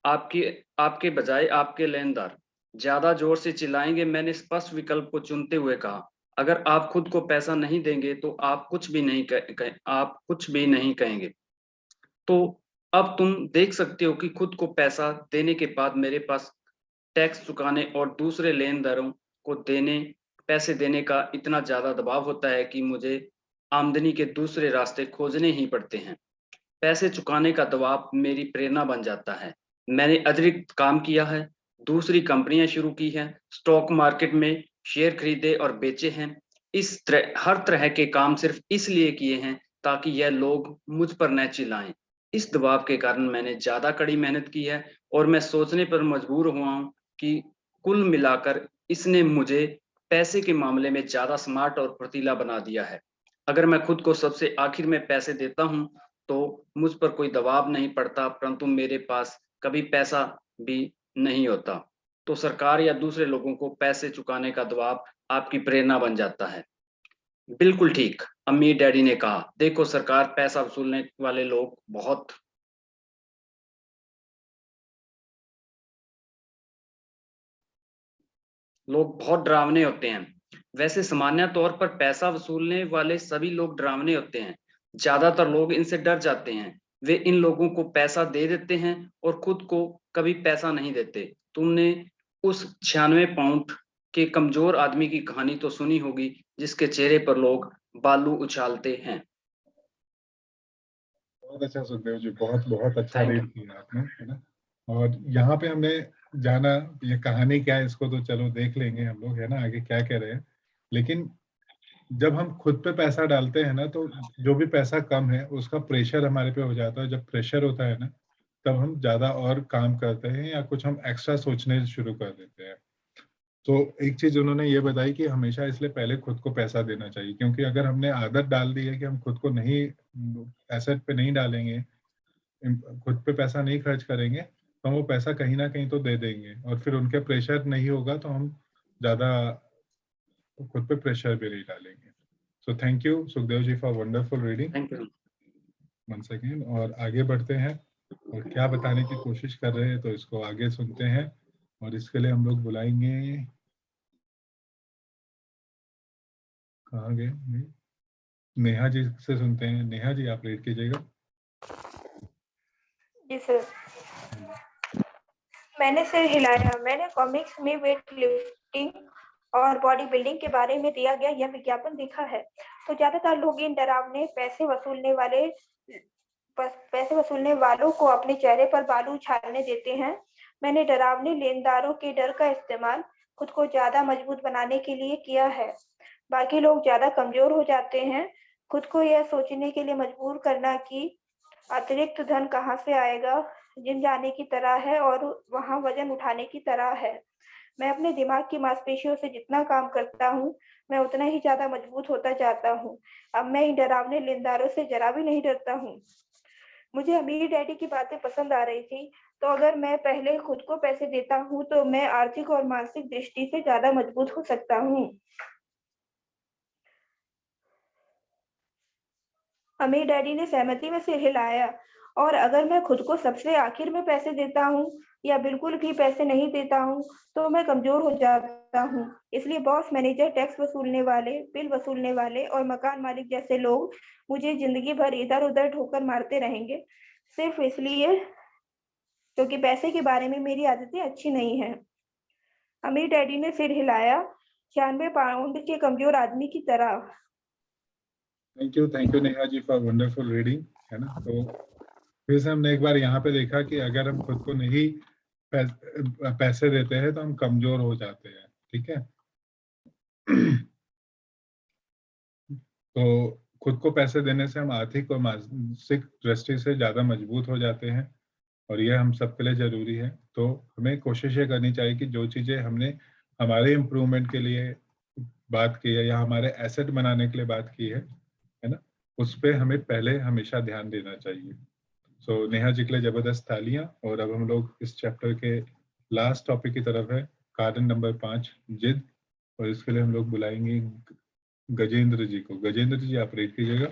आपके बजाय आपके लेनदार ज्यादा जोर से चिल्लाएंगे। मैंने स्पष्ट विकल्प को चुनते हुए कहा, अगर आप खुद को पैसा नहीं देंगे तो आप कुछ भी नहीं कहेंगे। तो अब तुम देख सकते हो कि खुद को पैसा देने के बाद मेरे पास टैक्स चुकाने और दूसरे लेनदारों को पैसे देने का इतना ज्यादा दबाव होता है कि मुझे आमदनी के दूसरे रास्ते खोजने ही पड़ते हैं। पैसे चुकाने का दबाव मेरी प्रेरणा बन जाता है। मैंने अतिरिक्त काम किया है, दूसरी कंपनियां शुरू की हैं, स्टॉक मार्केट में शेयर खरीदे और बेचे हैं। हर तरह के काम सिर्फ इसलिए किए हैं ताकि यह लोग मुझ पर न चिल्लाएं। इस दबाव के कारण मैंने ज्यादा कड़ी मेहनत की है और मैं सोचने पर मजबूर हुआ हूं कि कुल मिलाकर इसने मुझे पैसे के मामले में ज्यादा स्मार्ट और फुर्तीला बना दिया है। अगर मैं खुद को सबसे आखिर में पैसे देता हूं तो मुझ पर कोई दबाव नहीं पड़ता, परंतु मेरे पास कभी पैसा भी नहीं होता तो सरकार या दूसरे लोगों को पैसे चुकाने का दबाव आपकी प्रेरणा बन जाता है। बिल्कुल ठीक, अम्मी डैडी ने कहा। देखो सरकार पैसा वसूलने वाले लोग बहुत डरावने होते हैं। वैसे सामान्य तौर पर पैसा वसूलने वाले सभी लोग डरावने होते हैं। ज्यादातर लोग इनसे डर जाते हैं। वे इन लोगों को पैसा दे देते हैं और खुद को कभी पैसा नहीं देते। तुमने उस 96 पाउंड के कमजोर आदमी की कहानी तो सुनी होगी जिसके चेहरे पर लोग बालू उछालते हैं। बहुत अच्छा सुखदेव जी, बहुत बहुत अच्छा Thank रीड किया आपने, है ना। और यहाँ पे हमने जाना ये कहानी क्या है इसको तो चलो देख लेंगे हम लोग, है ना, आगे क्या कह रहे हैं। लेकिन जब हम खुद पे पैसा डालते हैं ना तो जो भी पैसा कम है उसका प्रेशर हमारे पे हो जाता है। जब प्रेशर होता है ना तब हम ज्यादा और काम करते हैं या कुछ हम एक्स्ट्रा सोचने शुरू कर देते हैं। तो एक चीज उन्होंने ये बताई कि हमेशा इसलिए पहले खुद को पैसा देना चाहिए, क्योंकि अगर हमने आदत डाल दी है कि हम खुद को नहीं एसेट पे नहीं डालेंगे, खुद पे पैसा नहीं खर्च करेंगे, तो हम वो पैसा कहीं ना कहीं तो दे देंगे और फिर उनके प्रेशर नहीं होगा तो हम ज्यादा खुद पे प्रेशर भी नहीं डालेंगे। So thank you Sukhdev ji for wonderful reading. Thank you. One second, और आगे बढ़ते हैं और क्या बताने की कोशिश कर रहे हैं तो इसको आगे सुनते हैं। और इसके लिए हम लोग बुलाएंगे, कहाँ गए, नेहा जी से सुनते हैं। नेहा जी आप रीड कीजिएगा। जी सर। मैंने सिर हिलाया। मैंने कॉमिक्स में वेट लिफ्टिंग और बॉडी बिल्डिंग के बारे में दिया गया यह विज्ञापन देखा है। तो ज्यादातर लोग इन डरावने पैसे वसूलने वालों को अपने चेहरे पर बालू उछालने देते हैं। मैंने डरावने लेनदारों के डर का इस्तेमाल खुद को ज्यादा मजबूत बनाने के लिए किया है। बाकी लोग ज्यादा कमजोर हो जाते हैं। खुद को यह सोचने के लिए मजबूर करना कि अतिरिक्त धन कहाँ से आएगा, जिम जाने की तरह है और वहां वजन उठाने की तरह है। मैं अपने दिमाग की मांसपेशियों से जितना काम करता हूँ मैं उतना ही ज्यादा मजबूत होता जाता हूँ। अब मैं इन डरावने लेनदारों से जरा भी नहीं डरता हूँ। मुझे अमीर डैडी की बातें पसंद आ रही थी। तो अगर मैं पहले खुद को पैसे देता हूँ तो मैं आर्थिक और मानसिक दृष्टि से ज्यादा मजबूत हो सकता हूँ। अमीर डैडी ने सहमति में सिर हिलाया। और अगर मैं खुद को सबसे आखिर में पैसे देता हूँ या बिल्कुल भी पैसे नहीं देता हूँ तो मैं कमजोर हो जाता हूँ। इसलिए बॉस, मैनेजर, टैक्स वसूलने वाले, बिल वसूलने वाले और मकान मालिक जैसे लोग मुझे जिंदगी भर इधर उधर ठोकर मारते रहेंगे, सिर्फ इसलिए क्योंकि पैसे के बारे में मेरी आदतें अच्छी नहीं है। अमीर डैडी ने सिर हिलाया, 96 पाउंड के कमजोर आदमी की तरह। Thank you Neha ji for wonderful reading, है ना। तो फिर से हमने एक बार यहाँ पे देखा कि अगर हम खुद को नहीं पैसे देते हैं तो हम कमजोर हो जाते हैं, ठीक है। तो खुद को पैसे देने से हम आर्थिक और मानसिक दृष्टि से ज्यादा मजबूत हो जाते हैं और यह हम सबके लिए जरूरी है। तो हमें कोशिश ये करनी चाहिए कि जो चीजें हमने हमारे इम्प्रूवमेंट के लिए बात की है या हमारे एसेट बनाने के लिए बात की है ना, उस पर हमें पहले हमेशा ध्यान देना चाहिए। सो नेहा जी के लिए जबरदस्त तालियां। और अब हम लोग इस चैप्टर के लास्ट टॉपिक की तरफ है, कारण नंबर 5, जिद। और इसके लिए हम लोग बुलाएंगे गजेंद्र जी को। गजेंद्र जी आप रीड कीजिएगा।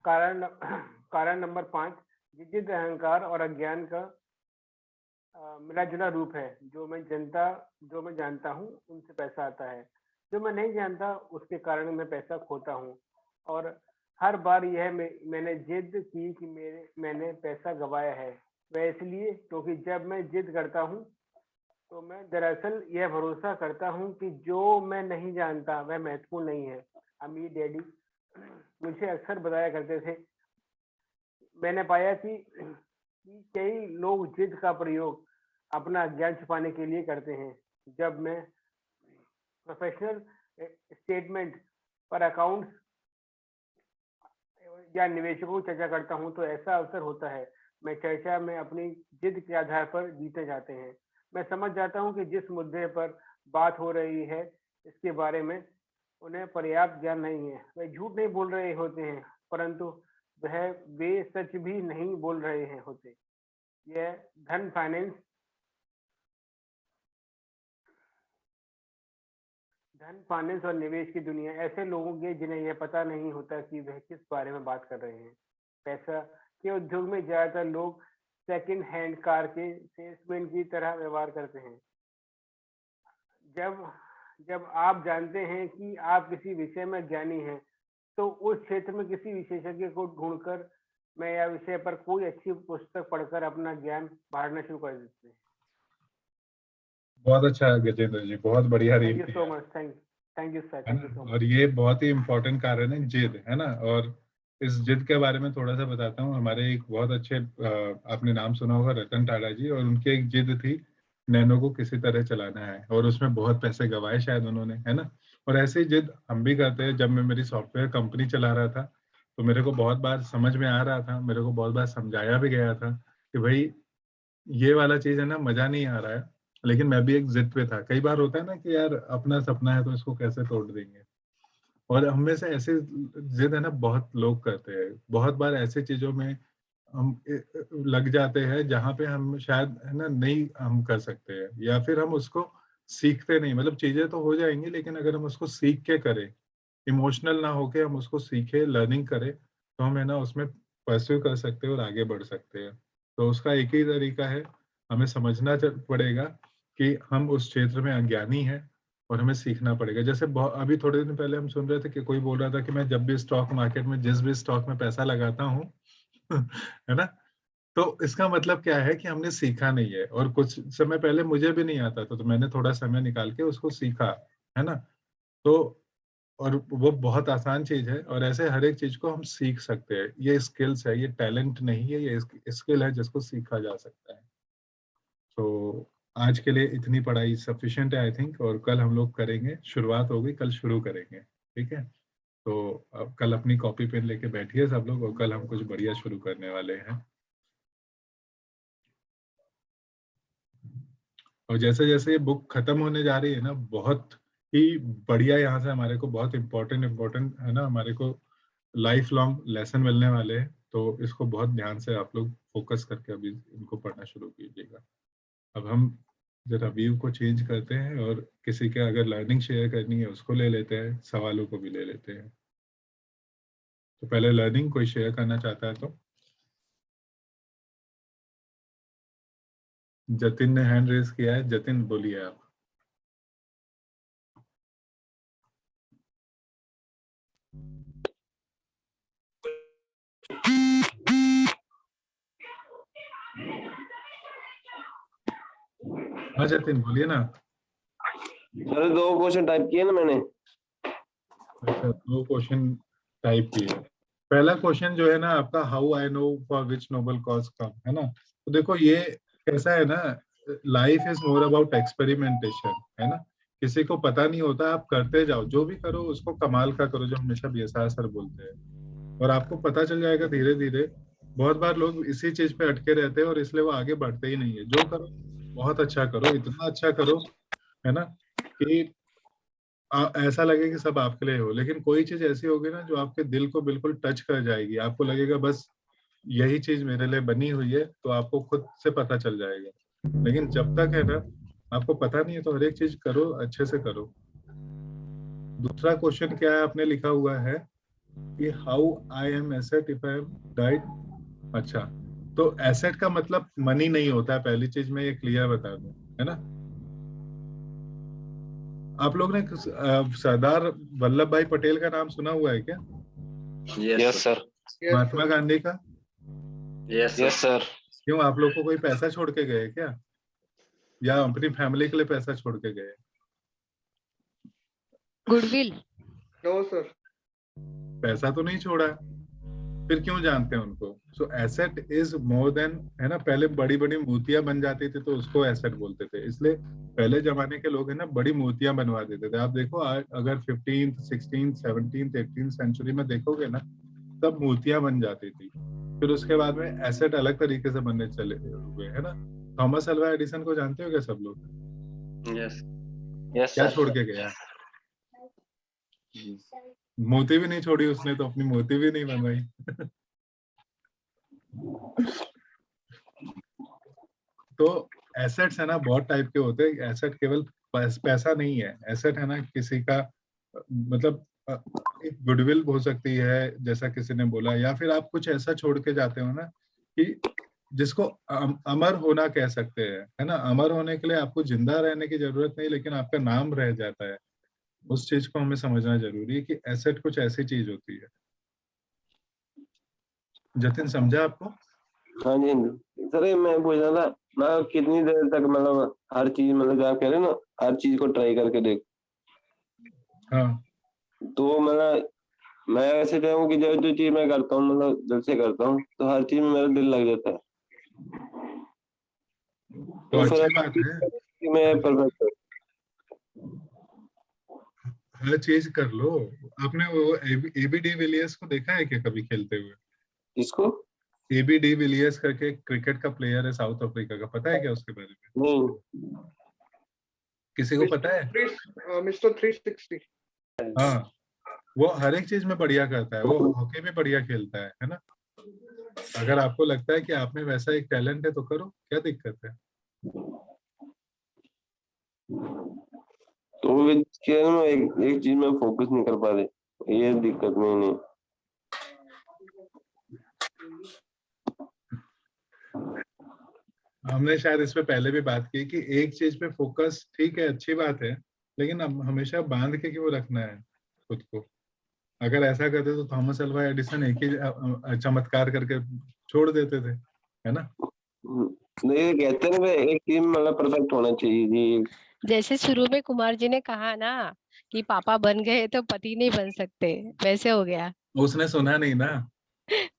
कारण नंबर 5, जिद अहंकार और अज्ञान का मिला जुला रूप है। जो मैं जानता हूँ उनसे पैसा आता है, जो मैं नहीं जानता उसके कारण मैं पैसा खोता हूँ। और हर बार यह मैंने जिद की कि मैंने पैसा गवाया है, वह इसलिए क्योंकि जब मैं जिद करता हूँ तो मैं दरअसल यह भरोसा करता हूँ कि जो मैं नहीं जानता वह महत्वपूर्ण नहीं है। अमीर डैडी मुझे अक्सर बताया करते थे मैंने पाया कि कई लोग जिद का प्रयोग अपना ज्ञान छुपाने के लिए करते हैं। जब मैं प्रोफेशनल स्टेटमेंट पर अकाउंट्स या निवेशकों की चर्चा करता हूं तो ऐसा अवसर होता है मैं चर्चा में अपनी जिद के आधार पर जीते जाते हैं। मैं समझ जाता हूं कि जिस मुद्दे पर बात हो रही है इसके बारे में उन्हें पर्याप्त ज्ञान नहीं है। वे झूठ नहीं बोल रहे होते हैं परंतु वे सच भी नहीं बोल रहे हैं होते। यह धन फाइनेंस और निवेश की दुनिया ऐसे लोगों की जिन्हें यह पता नहीं होता कि वह किस बारे में बात कर रहे हैं। पैसा के उद्योग में ज्यादातर लोग सेकंड हैंड कार के सेल्समैन की तरह व्यवहार करते हैं। जब आप जानते हैं कि आप किसी विषय में ज्ञानी हैं तो उस क्षेत्र में किसी विशेषज्ञ को ढूंढकर मैं यह विषय पर कोई अच्छी पुस्तक पढ़कर अपना ज्ञान बांटना शुरू कर देते हैं। बहुत अच्छा गजेंद्र जी, बहुत बढ़िया read thank you so much. Thank you sir. Thank you so much. और ये बहुत ही इम्पोर्टेंट कारण है जिद, है ना। और इस जिद के बारे में थोड़ा सा बताता हूँ। हमारे एक बहुत अच्छे आपने नाम सुना होगा रतन टाटा जी, और उनकी एक जिद थी नैनो को किसी तरह चलाना है, और उसमें बहुत पैसे गवाए शायद उन्होंने, है ना। और ऐसे ही जिद हम भी करते हैं। जब मैं मेरी सॉफ्टवेयर कंपनी चला रहा था तो मेरे को बहुत बार समझ में आ रहा था, मेरे को बहुत बार समझाया भी गया था कि भाई ये वाला चीज है ना, मजा नहीं आ रहा है, लेकिन मैं भी एक जिद पे था। कई बार होता है ना कि यार अपना सपना है तो इसको कैसे तोड़ देंगे, और हम में से ऐसे जिद है ना बहुत लोग करते हैं। बहुत बार ऐसी चीजों में हम लग जाते हैं जहाँ पे हम शायद है ना नहीं हम कर सकते हैं, या फिर हम उसको सीखते नहीं। मतलब चीजें तो हो जाएंगी लेकिन अगर हम उसको सीख के करें, इमोशनल ना होके हम उसको सीखे, लर्निंग करें, तो हम है ना उसमें परस्यू कर सकते हैं और आगे बढ़ सकते हैं। तो उसका एक ही तरीका है, हमें समझना पड़ेगा कि हम उस क्षेत्र में अज्ञानी हैं और हमें सीखना पड़ेगा। जैसे अभी थोड़े दिन पहले हम सुन रहे थे कि कोई बोल रहा था कि मैं जब भी स्टॉक मार्केट में जिस भी स्टॉक में पैसा लगाता हूँ है ना, तो इसका मतलब क्या है कि हमने सीखा नहीं है। और कुछ समय पहले मुझे भी नहीं आता था, तो मैंने थोड़ा समय निकाल के उसको सीखा, है ना। तो और वो बहुत आसान चीज है, और ऐसे हर एक चीज को हम सीख सकते हैं। ये स्किल्स है, ये टैलेंट नहीं है, ये स्किल है जिसको सीखा जा सकता है। तो आज के लिए इतनी पढ़ाई सफिशिएंट है आई थिंक, और कल हम लोग करेंगे, शुरुआत होगी, कल शुरू करेंगे, ठीक है। तो अब कल अपनी कॉपी पेन लेके बैठिए सब लोग, और कल हम कुछ बढ़िया शुरू करने वाले हैं। और जैसे जैसे ये बुक खत्म होने जा रही है ना, बहुत ही बढ़िया यहाँ से हमारे को बहुत इम्पोर्टेंट है ना, हमारे को लाइफ लॉन्ग लेसन मिलने वाले हैं। तो इसको बहुत ध्यान से आप लोग फोकस करके अभी इनको पढ़ना शुरू कीजिएगा। अब हम जरा व्यू को चेंज करते हैं, और किसी के अगर लर्निंग शेयर करनी है उसको ले लेते हैं, सवालों को भी ले लेते हैं। तो पहले लर्निंग कोई शेयर करना चाहता है तो जतिन ने हैंड रेज किया है। जतिन बोलिए आप। हाँ जतिन बोलिए ना। अरे 2 क्वेश्चन टाइप किए ना मैंने। अच्छा, 2 क्वेश्चन टाइप किए। पहला क्वेश्चन जो है ना आपका, how I know for which noble cause come, है ना। तो देखो ये कैसा है ना, life is more about experimentation, है ना। किसी को पता नहीं होता, आप करते जाओ, जो भी करो उसको कमाल का करो, जो हमेशा बीएसआर सर बोलते हैं, और आपको पता चल जाएगा धीरे धीरे। बहुत बार लोग इसी चीज पे अटके रहते हैं और इसलिए वो आगे बढ़ते ही नहीं है। जो करो बहुत अच्छा करो, इतना अच्छा करो, है ना, कि ऐसा लगे कि सब आपके लिए हो। लेकिन कोई चीज ऐसी होगी ना जो आपके दिल को बिल्कुल टच कर जाएगी, आपको लगेगा बस यही चीज मेरे लिए बनी हुई है, तो आपको खुद से पता चल जाएगा। लेकिन जब तक है ना आपको पता नहीं है, तो हर एक चीज करो, अच्छे से करो। दूसरा क्वेश्चन क्या है आपने लिखा हुआ है कि how I am asset if I am died. अच्छा, तो एसेट का मतलब मनी नहीं होता है, पहली चीज मैं ये क्लियर बता दूं, है ना। आप लोग ने सरदार वल्लभ भाई पटेल का नाम सुना हुआ है क्या? Yes sir. महात्मा गांधी का? Yes sir. क्यों, आप लोग को कोई पैसा छोड़ के गए क्या, या अपनी फैमिली के लिए पैसा छोड़ के गए? गुडविल। No sir. पैसा तो नहीं छोड़ा, फिर क्यों जानते हैं उनको? So asset is more than, है ना, पहले बड़ी बड़ी मूर्तियां बन जाती थी तो उसको एसेट बोलते थे, इसलिए पहले जमाने के लोग है ना बड़ी मूर्तियां बनवा देते थे। आप देखो अगर 15th 16th 17th 18th century में देखोगे ना, तब मूर्तियां बन जाती थी। फिर उसके बाद में एसेट अलग तरीके से बनने चले हुए, है ना। थॉमस अल्वा एडिसन को जानते हो क्या सब लोग? यस क्या सर। छोड़ के गया? मोती भी नहीं छोड़ी उसने, तो अपनी मोती भी नहीं बनवाई। तो एसेट्स है ना बहुत टाइप के होते हैं। एसेट केवल पैसा नहीं है, एसेट है ना किसी का मतलब एक गुडविल हो सकती है जैसा किसी ने बोला, या फिर आप कुछ ऐसा छोड़ के जाते हो ना कि जिसको अमर होना कह सकते हैं, है ना। अमर होने के लिए आपको जिंदा रहने की जरूरत नहीं, लेकिन आपका नाम रह जाता है। उस चीज को हमें समझना जरूरी है कि एसेट कुछ ऐसी चीज होती है। जतिन समझा आपको? हाँ जी सर, ये मैं पूछ रहा था ना, कितनी देर तक मतलब हर चीज, मतलब जो आप कह रहे हो ना, हर चीज को ट्राई करके देख। हाँ, तो मैं ऐसे चाहूँ कि जो चीज मैं करता हूँ मतलब दिल से करता हूँ, तो हर चीज में मेरा दिल लग जाता है। तो फिर अच्छी बात है, कि मैं परफेक्ट। हर चीज कर लो। आपने वो एबी डी विलियर्स को देखा है क्या कभी खेलते हुए? इसको एबी डी विलियर्स करके क्रिकेट का प्लेयर है साउथ अफ्रीका का, पता है क्या उसके बारे में? नहीं। किसी को पता है? मिस्टर 360। हाँ, वो हर एक चीज में बढ़िया करता है, वो हॉकी में बढ़िया खेलता है ना। अगर आपको लगता है कि आप में वैसा एक टैलेंट है तो करो, क्या दिक्कत है? तो वो एक चीज में फोकस नहीं कर पा रहे, ये दिक्कत नहीं। हमने शायद इस पे पहले भी बात की कि एक चीज पे फोकस ठीक है, अच्छी बात है, लेकिन अब हमेशा बांध के क्यों रखना है खुद को? अगर ऐसा करते तो थॉमस अल्वा एडिसन एक ही चमत्कार करके छोड़ देते थे, है ना। नहीं, कहते हैं ना एक चीज में मतलब परफेक्ट होना चाहिए जी। जैसे शुरू में कुमार जी ने कहा ना कि पापा बन गए तो पति नहीं बन सकते, वैसे हो गया। उसने सुना नहीं ना।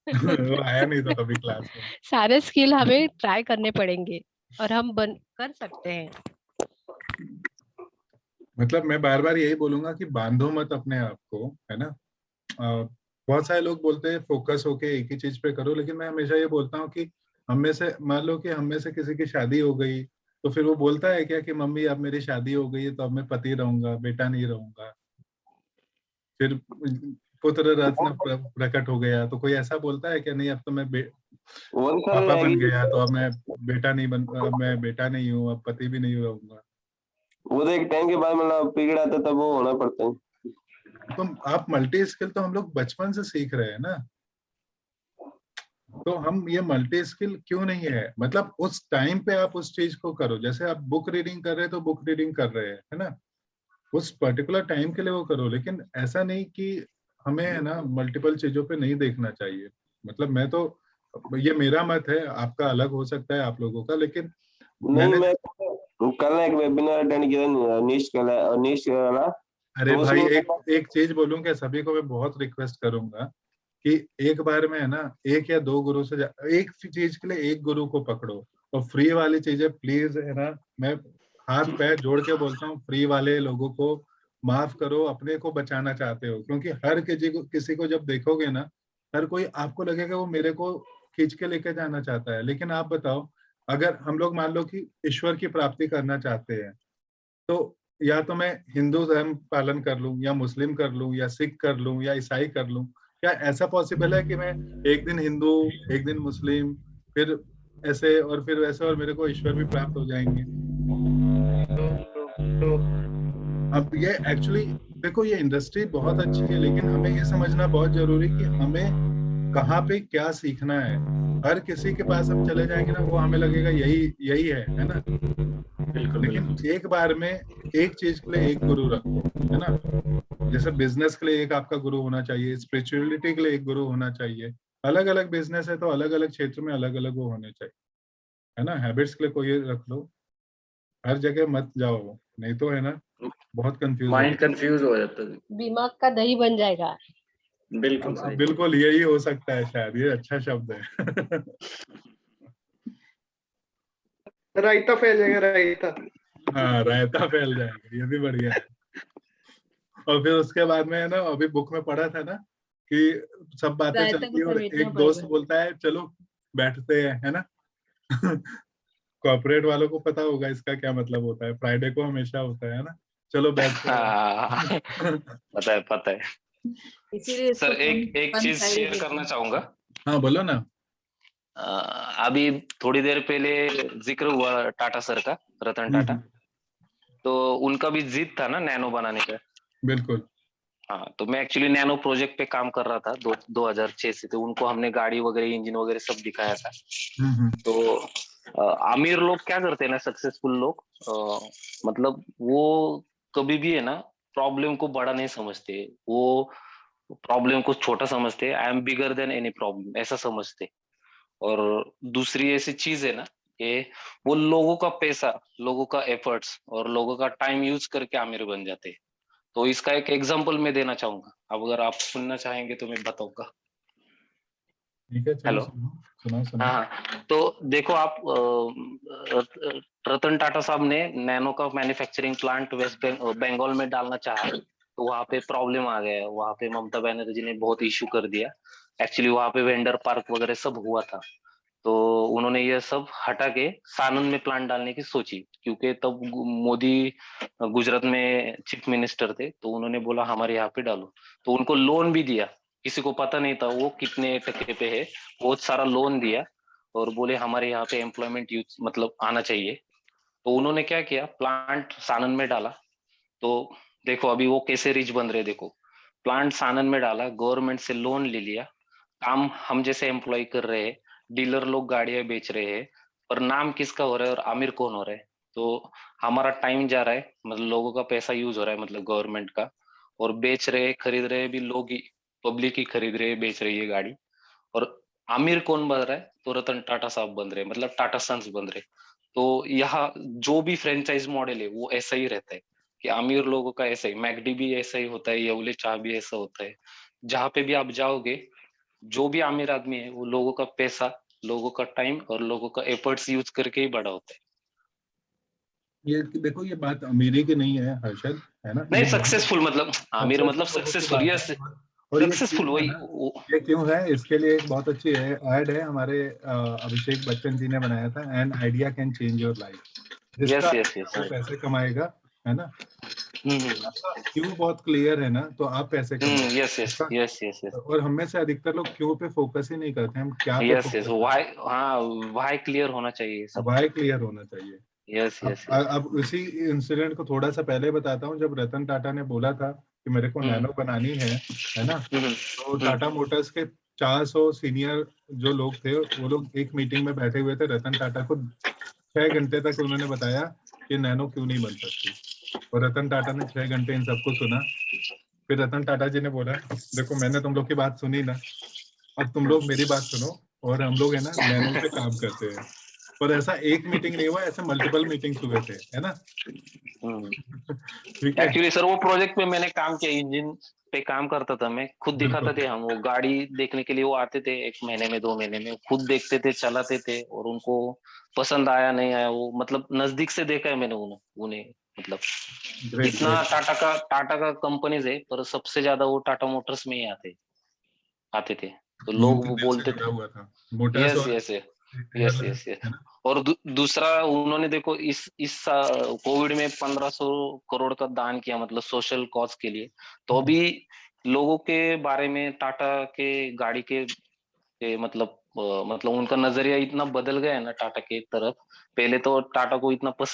वो आया नहीं था कभी क्लास में। सारे स्किल हमें ट्राई करने पड़ेंगे और हम बन कर सकते हैं। मतलब मैं बार बार यही बोलूंगा कि बांधो मत अपने आप को, है ना। बहुत सारे लोग बोलते हैं फोकस होके एक ही चीज पे करो, लेकिन मैं हमेशा ये बोलता हूँ कि हम में से, मान लो कि हम में से किसी की शादी हो गई, तो फिर वो बोलता है क्या कि मम्मी अब मेरी शादी हो गई है तो अब मैं पति रहूंगा, बेटा नहीं रहूंगा। फिर पुत्र रत्न प्रकट हो गया तो कोई ऐसा बोलता है क्या? नहीं, अब तो मैं पापा बन गया तो अब मैं बेटा नहीं बन, अब मैं बेटा नहीं हूँ, अब पति भी नहीं रहूंगा। वो तो एक टाइम के बाद मतलब पीरियड आता तब वो होना पड़ता है। तो आप मल्टी स्किल तो हम लोग बचपन से सीख रहे हैं ना, तो हम ये मल्टी स्किल क्यों नहीं है? मतलब उस टाइम पे आप उस चीज को करो, जैसे आप बुक रीडिंग कर रहे हैं तो बुक रीडिंग कर रहे हैं, है ना, उस पर्टिकुलर टाइम के लिए वो करो। लेकिन ऐसा नहीं कि हमें है ना मल्टीपल चीजों पे नहीं देखना चाहिए। मतलब मैं तो, ये मेरा मत है, आपका अलग हो सकता है आप लोगों का, लेकिन नहीं, मैंने, मैं कल एक वेबिनार अटेंड किया नीश वाला। अरे तो भाई उसमें एक एक चीज बोलूं क्या, सभी को मैं बहुत रिक्वेस्ट करूंगा कि एक बार में है ना एक या दो गुरु से एक चीज के लिए एक गुरु को पकड़ो, और फ्री वाली चीजें प्लीज, है ना, मैं हाथ पैर जोड़ के बोलता हूँ, फ्री वाले लोगों को माफ करो। अपने को बचाना चाहते हो, क्योंकि हर किसी को जब देखोगे ना, हर कोई आपको लगेगा वो मेरे को खींच के लेके जाना चाहता है। लेकिन आप बताओ, अगर हम लोग मान लो कि ईश्वर की प्राप्ति करना चाहते हैं, तो या तो मैं हिंदू धर्म पालन कर लूं, या मुस्लिम कर लूं, या सिख कर लूं, या ईसाई कर लूं। क्या ऐसा पॉसिबल है कि मैं एक दिन हिंदू, एक दिन मुस्लिम, फिर ऐसे और फिर वैसे, और मेरे को ईश्वर भी प्राप्त हो जाएंगे? तो अब ये एक्चुअली देखो, ये इंडस्ट्री बहुत अच्छी है, लेकिन हमें ये समझना बहुत जरूरी कि हमें कहाँ पे क्या सीखना है। हर किसी के पास हम चले जाएंगे ना, वो हमें लगेगा यही यही है ना। बिल्कुल लेकिन बिल्कुल। एक बार में एक चीज के लिए एक गुरु रखो, है ना। जैसे बिजनेस के लिए एक आपका गुरु होना चाहिए, स्पिरिचुअलिटी के लिए एक गुरु होना चाहिए। अलग अलग बिजनेस है तो अलग अलग क्षेत्र में अलग अलग वो होने चाहिए, है ना। हैबिट्स के लिए कोई रख लो, हर जगह मत जाओ, नहीं तो है ना बहुत कंफ्यूज हो माइंड जाए। कंफ्यूज हो जाता है। दिमाग का दही बन जाएगा। बिल्कुल अब सही। बिल्कुल यही हो सकता है शायद, ये अच्छा शब्द है। रायता फैल जाएगा, रायता। हाँ, रायता फैल जाएगा, ये भी बढ़िया है। और फिर उसके बाद में है ना, अभी बुक में पढ़ा था ना कि सब बातें रायता चलती को है और समेटना एक दोस्त पड़ेगा। बोलता है चलो बैठते हैं, है ना। कॉर्पोरेट वालों को पता होगा इसका क्या मतलब होता है, फ्राइडे को हमेशा होता है ना, चलो बैठते हाँ, हैं। पता है। इसीलिए इसको सर एक वन चीज साइडेड शेयर कहते करना हैं। चाहूंगा। हाँ बोलो ना। अ, अभी थोड़ी देर पहले जिक्र हुआ टाटा सर का, रतन टाटा। तो उनका भी जिद था ना नैनो बनाने का। बिल्कुल। हाँ, तो मैं एक्चुअली नैनो प्रोजेक्ट पे काम कर रहा था 2006 से। तो उनको हमने गाड़ी वगैरह, इंजन वगैरह सब दिखाया था। तो अमीर लोग क्या करते हैं ना, सक्सेसफुल लोग, मतलब वो कभी भी है ना प्रॉब्लम को बड़ा नहीं समझते, वो प्रॉब्लम को छोटा समझते। I am bigger than any problem, ऐसा समझते। और दूसरी ऐसी चीज है ना कि वो लोगों का पैसा, लोगों का एफर्ट्स और लोगों का टाइम यूज करके अमीर बन जाते हैं। तो इसका एक एग्जांपल मैं देना चाहूंगा, अब अगर आप सुनना चाहेंगे तो मैं बताऊंगा। ठीक है, चलो हेलो। सुनाओ। हाँ, तो देखो आप, रतन टाटा साहब ने नैनो का मैन्युफैक्चरिंग प्लांट वेस्ट बंगाल में डालना चाहा, तो वहां पे प्रॉब्लम आ गया। वहां पे ममता बनर्जी ने बहुत इशू कर दिया। एक्चुअली वहां पे वेंडर पार्क वगैरह सब हुआ था। तो उन्होंने ये सब हटा के सानंद में प्लांट डालने की सोची, क्योंकि तब मोदी गुजरात में चीफ मिनिस्टर थे। तो उन्होंने बोला हमारे यहाँ पे डालो। तो उनको लोन भी दिया, किसी को पता नहीं था वो कितने टके पे है, बहुत सारा लोन दिया। और बोले हमारे यहाँ पे एम्प्लॉयमेंट यूज मतलब आना चाहिए। तो उन्होंने क्या किया, प्लांट सानंद में डाला। तो देखो अभी वो कैसे रिच बन रहे, देखो प्लांट सानंद में डाला, गवर्नमेंट से लोन ले लिया, काम हम जैसे एम्प्लॉय कर रहे हैं, डीलर लोग गाड़ियां बेच रहे हैं, पर नाम किसका हो रहा है और आमिर कौन हो रहा है? तो हमारा टाइम जा रहा है, मतलब लोगों का पैसा यूज हो रहा है, मतलब गवर्नमेंट का। और बेच रहे खरीद रहे भी लोग ही, पब्लिक ही खरीद रहे बेच रही है गाड़ी। और आमिर कौन बन रहा है? तो रतन टाटा साहब बन रहे हैं, मतलब टाटा सन्स बन रहे हैं। तो यहाँ जो भी फ्रेंचाइज मॉडल है वो ऐसा ही रहता है कि अमीर लोगों का ऐसा ही, मैकडी भी ऐसा ही होता है, येवले चाह भी ऐसा होता है। जहां पे भी आप जाओगे, जो भी अमीर आदमी है वो लोगों का पैसा, लोगों का टाइम और लोगों का एफर्ट्स यूज करके ही बड़ा होता है। ये देखो, ये बात अमीरी की नहीं है हर्षद, है ना, नहीं, ये सक्सेसफुल मतलब आमिर मतलब सक्सेसफुल लोगों की सक्सेसफुल, बात है। यस, और ये सक्सेसफुल क्यों है वही। ना, ये क्यों है, इसके लिए एक बहुत अच्छी है ऐड है हमारे अभिषेक बच्चन जी ने बनाया था, an idea can change your life. जिसका यस यस यस। वो पैसे कमाएगा, है ना। आपका क्यों बहुत क्लियर है ना, तो आप पैसे कमाओगे। यस यस आपका यस यस यस और हम में से अधिकतर लोग क्यों पे फोकस ही नहीं करते, हम क्या पे यस यस, फोकस करते वाई, हाँ वाई क्लियर होना चाहिए हैं। सबका। वाई क्लियर होना चाहिए। Yes yes yes. अब उसी इंसिडेंट को थोड़ा सा पहले बताता हूँ, जब रतन टाटा ने बोला था कि मेरे को नैनो बनानी है ना, तो टाटा मोटर्स के 400 सीनियर जो लोग थे, वो लोग एक मीटिंग में बैठे हुए थे। रतन टाटा को 6 घंटे तक उन्होंने बताया कि नैनो क्यों नहीं बन सकती, और रतन टाटा ने 6 घंटे इन सबको सुना। फिर रतन टाटा जी ने बोला, देखो मैंने तुम लोग की बात सुनी ना, अब तुम लोग मेरी बात सुनो, और हम लोग है ना नैनो पे काम करते हैं। और ऐसा एक मीटिंग नहीं हुआ, ऐसे मल्टीपल मीटिंग्स हुए थे, है ना। ठीक है, एक्चुअली सर वो प्रोजेक्ट पे मैंने काम किया, इंजन पे काम करता था मैं, खुद दिखाता थे हम। वो गाड़ी देखने के लिए वो आते थे 1 महीने में 2 महीने में, खुद देखते थे, चलाते थे, और उनको पसंद आया नहीं आया वो मतलब नजदीक से देखा है मैंने उन्हें मतलब ग्रेट जितना ग्रेट। टाटा का कंपनीज है, पर सबसे ज्यादा वो टाटा मोटर्स में ही आते थे। तो लोग वो से बोलते जुड़ा थे। हुआ था मोटर्स यस और yes yes airline, yes yes. है ना। और दूसरा उन्होंने देखो इस कोविड में 1500 करोड़ का दान किया, मतलब सोशल कॉज के लिए। तो अभी लोगों के बारे में टाटा के गाड़ी के मतलब मतलब उनका नजरिया इतना बदल गया है ना टाटा के तरफ। पहले तो टाटा को इतना